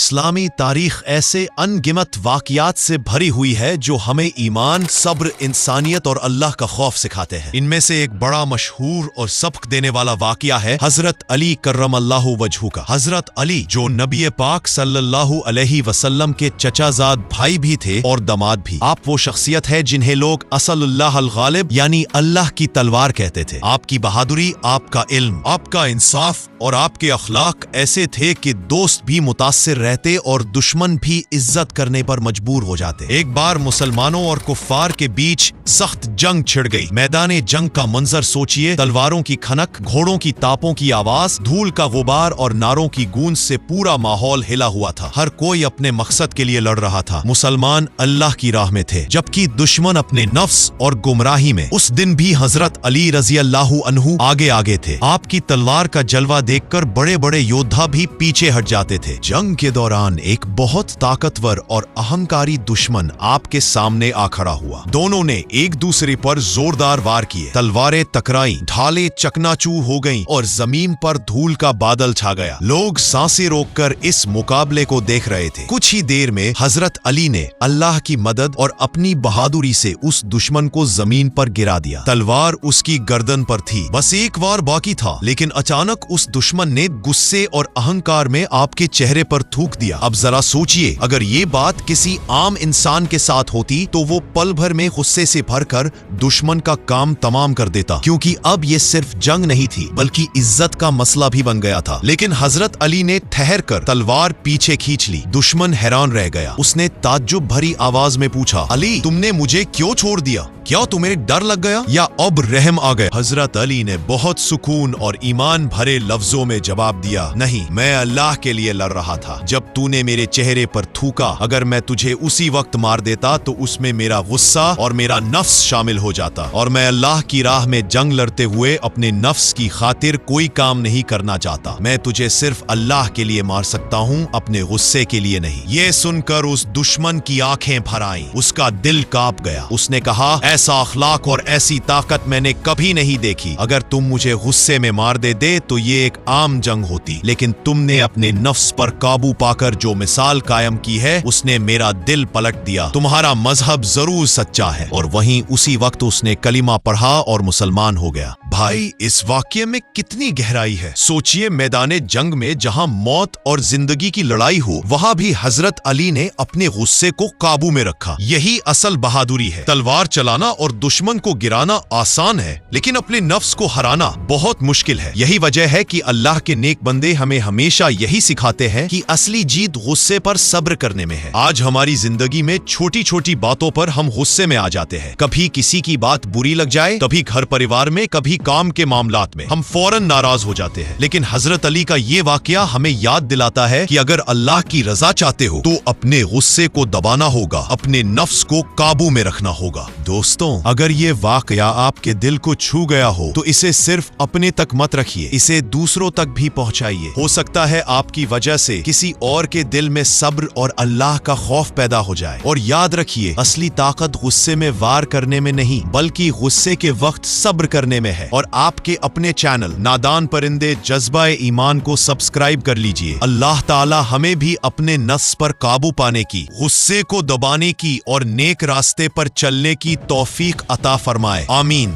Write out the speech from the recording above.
اسلامی تاریخ ایسے انگنت واقعات سے بھری ہوئی ہے جو ہمیں ایمان، صبر، انسانیت اور اللہ کا خوف سکھاتے ہیں۔ ان میں سے ایک بڑا مشہور اور سبق دینے والا واقعہ ہے حضرت علی کرم اللہ وجہہ کا۔ حضرت علی جو نبی پاک صلی اللہ علیہ وسلم کے چچا زاد بھائی بھی تھے اور داماد بھی۔ آپ وہ شخصیت ہے جنہیں لوگ اصل اللہ الغالب یعنی اللہ کی تلوار کہتے تھے۔ آپ کی بہادری، آپ کا علم، آپ کا انصاف اور آپ کے اخلاق ایسے تھے کہ دوست بھی متاثر رہتے اور دشمن بھی عزت کرنے پر مجبور ہو جاتے۔ ایک بار مسلمانوں اور کفار کے بیچ سخت جنگ چھڑ گئی۔ میدان جنگ کا منظر سوچئے، تلواروں کی کھنک، گھوڑوں کی تاپوں کی آواز، دھول کا غبار اور نعروں کی گونج سے پورا ماحول ہلا ہوا تھا۔ ہر کوئی اپنے مقصد کے لیے لڑ رہا تھا۔ مسلمان اللہ کی راہ میں تھے جبکہ دشمن اپنے نفس اور گمراہی میں۔ اس دن بھی حضرت علی رضی اللہ عنہ آگے تھے۔ آپ کی تلوار کا جلوہ دیکھ کر بڑے بڑے یودھا بھی پیچھے ہٹ جاتے تھے۔ جنگ کے دوران ایک بہت طاقتور اور اہنکاری دشمن آپ کے سامنے آ کھڑا ہوا۔ دونوں نے ایک دوسرے پر زوردار وار کیے، تلواریں ٹکرائیں، ڈھالیں چکناچور ہو گئیں اور زمین پر دھول کا بادل چھا گیا۔ لوگ سانسیں روک کر اس مقابلے کو دیکھ رہے تھے۔ کچھ ہی دیر میں حضرت علی نے اللہ کی مدد اور اپنی بہادری سے اس دشمن کو زمین پر گرا دیا۔ تلوار اس کی گردن پر تھی، بس ایک وار باقی تھا، لیکن اچانک اس دشمن نے غصے اور اہنکار میں آپ کے چہرے پر تھوک دیا۔ اب ذرا سوچئے، اگر یہ بات کسی عام انسان کے ساتھ ہوتی تو وہ پل بھر میں غصے سے بھر کر دشمن کا کام تمام کر دیتا، کیونکہ اب یہ صرف جنگ نہیں تھی بلکہ عزت کا مسئلہ بھی بن گیا تھا۔ لیکن حضرت علی نے ٹھہر کر تلوار پیچھے کھینچ لی۔ دشمن حیران رہ گیا۔ اس نے تعجب بھری آواز میں پوچھا، علی تم نے مجھے کیوں چھوڑ دیا؟ کیا تمہیں ڈر لگ گیا یا اب رحم آ گئے؟ حضرت علی نے بہت سکون اور ایمان بھرے لفظوں میں جواب دیا، نہیں، میں اللہ کے لیے لڑ رہا تھا۔ جب تو نے میرے چہرے پر تھوکا، اگر میں تجھے اسی وقت مار دیتا تو اس میں میرا غصہ اور میرا نفس شامل ہو جاتا، اور میں اللہ کی راہ میں جنگ لڑتے ہوئے اپنے نفس کی خاطر کوئی کام نہیں کرنا چاہتا۔ میں تجھے صرف اللہ کے لیے مار سکتا ہوں، اپنے غصے کے لیے نہیں۔ یہ سن کر اس دشمن کی آنکھیں بھر آئیں، اس کا دل کانپ گیا۔ اس نے کہا، ایسا اخلاق اور ایسی طاقت میں نے کبھی نہیں دیکھی۔ اگر تم مجھے غصے میں مار دے تو یہ ایک عام جنگ ہوتی، لیکن تم نے اپنے نفس پر قابو پا کر جو مثال قائم کی ہے اس نے میرا دل پلٹ دیا۔ تمہارا مذہب ضرور سچا ہے۔ اور وہیں اسی وقت اس نے کلمہ پڑھا اور مسلمان ہو گیا۔ بھائی، اس واقعے میں کتنی گہرائی ہے۔ سوچئے، میدان جنگ میں جہاں موت اور زندگی کی لڑائی ہو، وہاں بھی حضرت علی نے اپنے غصے کو قابو میں رکھا۔ یہی اصل بہادری ہے۔ تلوار چلانا اور دشمن کو گرانا آسان ہے، لیکن اپنے نفس کو ہرانا بہت مشکل ہے۔ یہی وجہ ہے کہ اللہ کے نیک بندے ہمیں ہمیشہ یہی سکھاتے ہیں کہ اصلی جیت غصے پر صبر کرنے میں ہے۔ آج ہماری زندگی میں چھوٹی چھوٹی باتوں پر ہم غصے میں آ جاتے ہیں۔ کبھی کسی کی بات بری لگ جائے، کبھی گھر پریوار میں، کبھی کام کے معاملات میں، ہم فوراً ناراض ہو جاتے ہیں۔ لیکن حضرت علی کا یہ واقعہ ہمیں یاد دلاتا ہے کہ اگر اللہ کی رضا چاہتے ہو تو اپنے غصے کو دبانا ہوگا، اپنے نفس کو قابو میں رکھنا ہوگا۔ دوستوں، اگر یہ واقعہ آپ کے دل کو چھو گیا ہو تو اسے صرف اپنے تک مت رکھیے، اسے دوسروں تک بھی پہنچائیے۔ ہو سکتا ہے آپ کی وجہ سے کسی اور کے دل میں صبر اور اللہ کا خوف پیدا ہو جائے۔ اور یاد رکھیے، اصلی طاقت غصے میں وار کرنے میں نہیں بلکہ غصے کے وقت صبر کرنے میں ہے۔ اور آپ کے اپنے چینل نادان پرندے جذبہ ایمان کو سبسکرائب کر لیجئے۔ اللہ تعالی ہمیں بھی اپنے نفس پر قابو پانے کی، غصے کو دبانے کی اور نیک راستے پر چلنے کی توفیق عطا فرمائے۔ آمین۔